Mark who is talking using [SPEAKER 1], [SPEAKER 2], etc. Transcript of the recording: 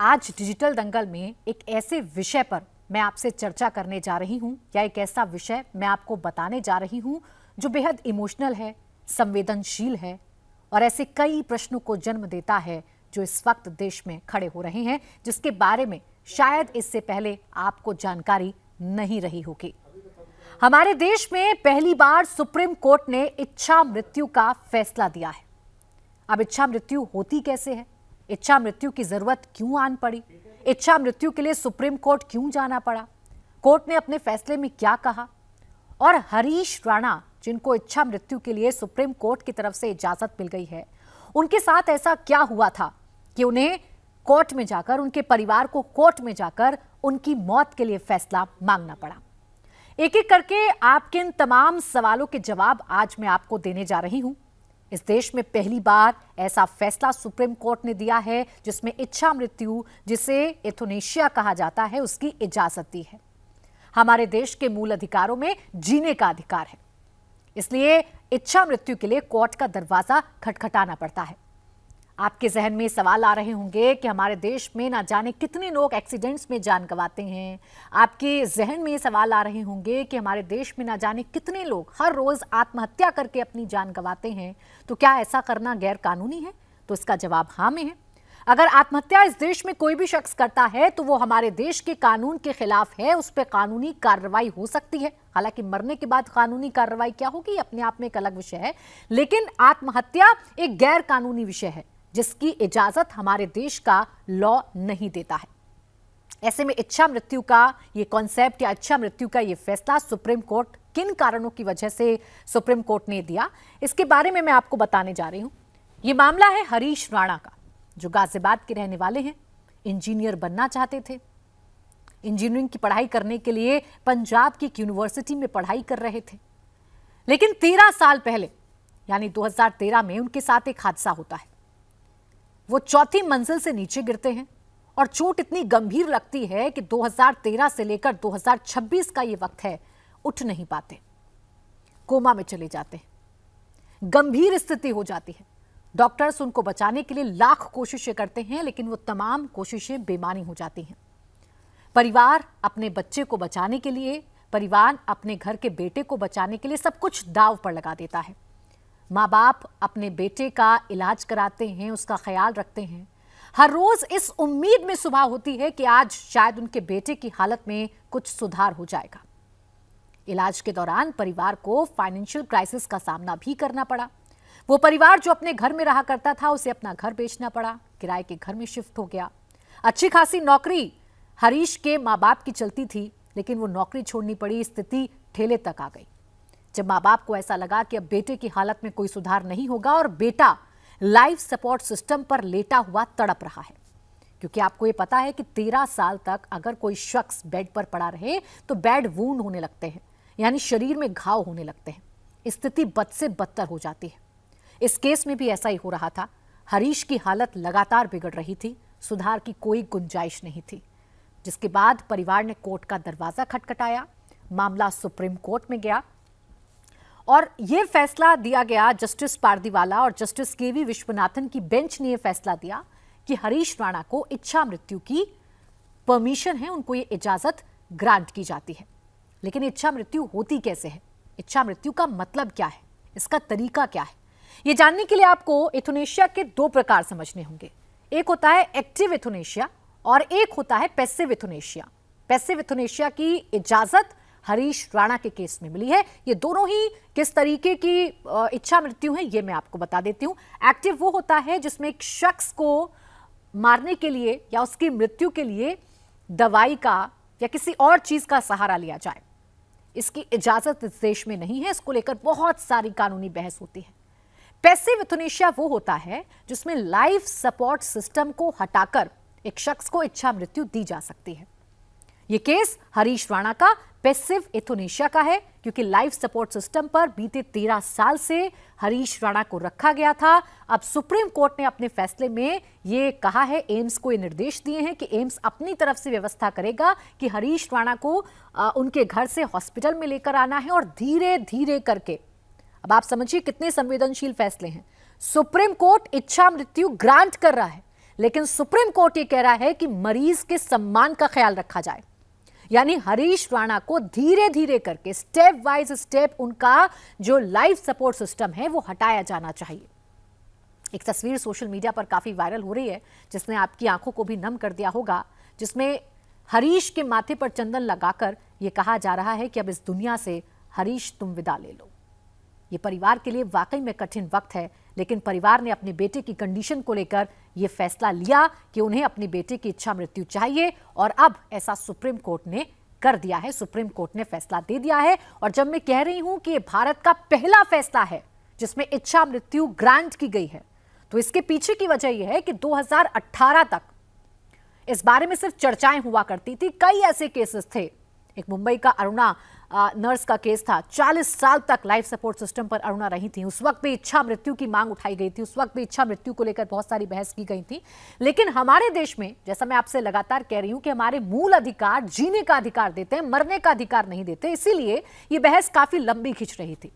[SPEAKER 1] आज डिजिटल दंगल में एक ऐसे विषय पर मैं आपसे चर्चा करने जा रही हूं, या एक ऐसा विषय मैं आपको बताने जा रही हूं जो बेहद इमोशनल है, संवेदनशील है और ऐसे कई प्रश्नों को जन्म देता है जो इस वक्त देश में खड़े हो रहे हैं, जिसके बारे में शायद इससे पहले आपको जानकारी नहीं रही होगी। हमारे देश में पहली बार सुप्रीम कोर्ट ने इच्छा मृत्यु का फैसला दिया है। अब इच्छा मृत्यु होती कैसे है, इच्छा मृत्यु की जरूरत क्यों आन पड़ी, इच्छा मृत्यु के लिए सुप्रीम कोर्ट क्यों जाना पड़ा, कोर्ट ने अपने फैसले में क्या कहा, और हरीश राणा जिनको इच्छा मृत्यु के लिए सुप्रीम कोर्ट की तरफ से इजाजत मिल गई है, उनके साथ ऐसा क्या हुआ था कि उन्हें कोर्ट में जाकर, उनके परिवार को कोर्ट में जाकर उनकी मौत के लिए फैसला मांगना पड़ा। एक एक करके आपके इन तमाम सवालों के जवाब आज मैं आपको देने जा रही हूं। इस देश में पहली बार ऐसा फैसला सुप्रीम कोर्ट ने दिया है जिसमें इच्छा मृत्यु, जिसे एथोनेशिया कहा जाता है, उसकी इजाजत दी है। हमारे देश के मूल अधिकारों में जीने का अधिकार है, इसलिए इच्छा मृत्यु के लिए कोर्ट का दरवाजा खटखटाना पड़ता है। आपके जहन में सवाल आ रहे होंगे कि हमारे देश में ना जाने कितने लोग एक्सीडेंट्स में जान गंवाते हैं। आपके जहन में सवाल आ रहे होंगे कि हमारे देश में ना जाने कितने लोग हर रोज आत्महत्या करके अपनी जान गंवाते हैं। तो क्या ऐसा करना गैर कानूनी है? तो इसका जवाब हाँ में है। अगर आत्महत्या इस देश में कोई भी शख्स करता है तो वो हमारे देश के कानून के खिलाफ है, उस पर कानूनी कार्रवाई हो सकती है। हालांकि मरने के बाद कानूनी कार्रवाई क्या होगी अपने आप में एक अलग विषय है, लेकिन आत्महत्या एक गैर कानूनी विषय है जिसकी इजाजत हमारे देश का लॉ नहीं देता है। ऐसे में इच्छा मृत्यु का ये कॉन्सेप्ट या इच्छा मृत्यु का ये फैसला सुप्रीम कोर्ट किन कारणों की वजह से सुप्रीम कोर्ट ने दिया, इसके बारे में मैं आपको बताने जा रही हूं। ये मामला है हरीश राणा का, जो गाजियाबाद के रहने वाले हैं। इंजीनियर बनना चाहते थे, इंजीनियरिंग की पढ़ाई करने के लिए पंजाब की एक यूनिवर्सिटी में पढ़ाई कर रहे थे, लेकिन 13 साल पहले यानी 2013 में उनके साथ एक हादसा होता है। वो चौथी मंजिल से नीचे गिरते हैं और चोट इतनी गंभीर लगती है कि 2013 से लेकर 2026 का ये वक्त है, उठ नहीं पाते, कोमा में चले जाते हैं, गंभीर स्थिति हो जाती है। डॉक्टर्स उनको बचाने के लिए लाख कोशिशें करते हैं, लेकिन वो तमाम कोशिशें बेमानी हो जाती हैं। परिवार अपने बच्चे को बचाने के लिए, परिवार अपने घर के बेटे को बचाने के लिए सब कुछ दांव पर लगा देता है। माँ बाप अपने बेटे का इलाज कराते हैं, उसका ख्याल रखते हैं। हर रोज इस उम्मीद में सुबह होती है कि आज शायद उनके बेटे की हालत में कुछ सुधार हो जाएगा। इलाज के दौरान परिवार को फाइनेंशियल क्राइसिस का सामना भी करना पड़ा। वो परिवार जो अपने घर में रहा करता था, उसे अपना घर बेचना पड़ा, किराए के घर में शिफ्ट हो गया। अच्छी खासी नौकरी हरीश के माँ बाप की चलती थी, लेकिन वो नौकरी छोड़नी पड़ी, स्थिति ठेले तक आ गई। जब माँ बाप को ऐसा लगा कि अब बेटे की हालत में कोई सुधार नहीं होगा और बेटा लाइफ सपोर्ट सिस्टम पर लेटा हुआ तड़प रहा है, क्योंकि आपको ये पता है कि 13 साल तक अगर कोई शख्स बेड पर पड़ा रहे तो बेड वूंड होने लगते हैं, यानी शरीर में घाव होने लगते हैं, स्थिति बद से बदतर हो जाती है। इस केस में भी ऐसा ही हो रहा था। हरीश की हालत लगातार बिगड़ रही थी, सुधार की कोई गुंजाइश नहीं थी, जिसके बाद परिवार ने कोर्ट का दरवाजा खटखटाया। मामला सुप्रीम कोर्ट में गया और यह फैसला दिया गया। जस्टिस पारदीवाला और जस्टिस केवी विश्वनाथन की बेंच ने यह फैसला दिया कि हरीश राणा को इच्छा मृत्यु की परमिशन है, उनको ये इजाजत ग्रांट की जाती है। लेकिन इच्छा मृत्यु होती कैसे है, इच्छा मृत्यु का मतलब क्या है, इसका तरीका क्या है, ये जानने के लिए आपको एथोनेशिया के 2 प्रकार समझने होंगे। एक होता है एक्टिव एथोनेशिया और एक होता है पैसिव एथोनेशिया। पैसिव एथोनेशिया की इजाजत हरीश राणा के केस में मिली है। ये दोनों ही किस तरीके की इच्छा मृत्यु है, ये मैं आपको बता देती हूं। एक्टिव वो होता है जिसमें एक शख्स को मारने के लिए या उसकी मृत्यु के लिए दवाई का या किसी और चीज का सहारा लिया जाए। इसकी इजाजत इस देश में नहीं है, इसको लेकर बहुत सारी कानूनी बहस होती है। पैसिव एथोनेशिया वो होता है जिसमें लाइफ सपोर्ट सिस्टम को हटाकर एक शख्स को इच्छा मृत्यु दी जा सकती है। यह केस हरीश राणा का पैसिव एथोनेशिया का है, क्योंकि लाइफ सपोर्ट सिस्टम पर बीते 13 साल से हरीश राणा को रखा गया था। अब सुप्रीम कोर्ट ने अपने फैसले में यह कहा है, एम्स को ये निर्देश दिए हैं कि एम्स अपनी तरफ से व्यवस्था करेगा कि हरीश राणा को उनके घर से हॉस्पिटल में लेकर आना है और धीरे धीरे करके, अब आप समझिए कितने संवेदनशील फैसले हैं। सुप्रीम कोर्ट इच्छा मृत्यु ग्रांट कर रहा है, लेकिन सुप्रीम कोर्ट ये कह रहा है कि मरीज के सम्मान का ख्याल रखा जाए। यानी हरीश राणा को धीरे धीरे करके स्टेप वाइज स्टेप उनका जो लाइफ सपोर्ट सिस्टम है वो हटाया जाना चाहिए। एक तस्वीर सोशल मीडिया पर काफी वायरल हो रही है जिसने आपकी आंखों को भी नम कर दिया होगा, जिसमें हरीश के माथे पर चंदन लगाकर यह कहा जा रहा है कि अब इस दुनिया से हरीश तुम विदा ले लो। ये परिवार के लिए वाकई में कठिन वक्त है, लेकिन परिवार ने अपने बेटे की कंडीशन को लेकर यह फैसला लिया कि उन्हें अपने बेटे की इच्छा मृत्यु चाहिए और अब ऐसा सुप्रीम कोर्ट ने कर दिया है। सुप्रीम कोर्ट ने फैसला दे दिया है। और जब मैं कह रही हूं कि यह भारत का पहला फैसला है जिसमें इच्छा मृत्यु ग्रांट की गई है, तो इसके पीछे की वजह यह है कि 2018 तक इस बारे में सिर्फ चर्चाएं हुआ करती थी। कई ऐसे केसेस थे, एक मुंबई का अरुणा नर्स का केस था, 40 साल तक लाइफ सपोर्ट सिस्टम पर अरुणा रही थी। उस वक्त भी इच्छा मृत्यु की मांग उठाई गई थी, उस वक्त भी इच्छा मृत्यु को लेकर बहुत सारी बहस की गई थी। लेकिन हमारे देश में, जैसा मैं आपसे लगातार कह रही हूं कि हमारे मूल अधिकार जीने का अधिकार देते हैं, मरने का अधिकार नहीं देते, इसीलिए यह बहस काफी लंबी खिंच रही थी।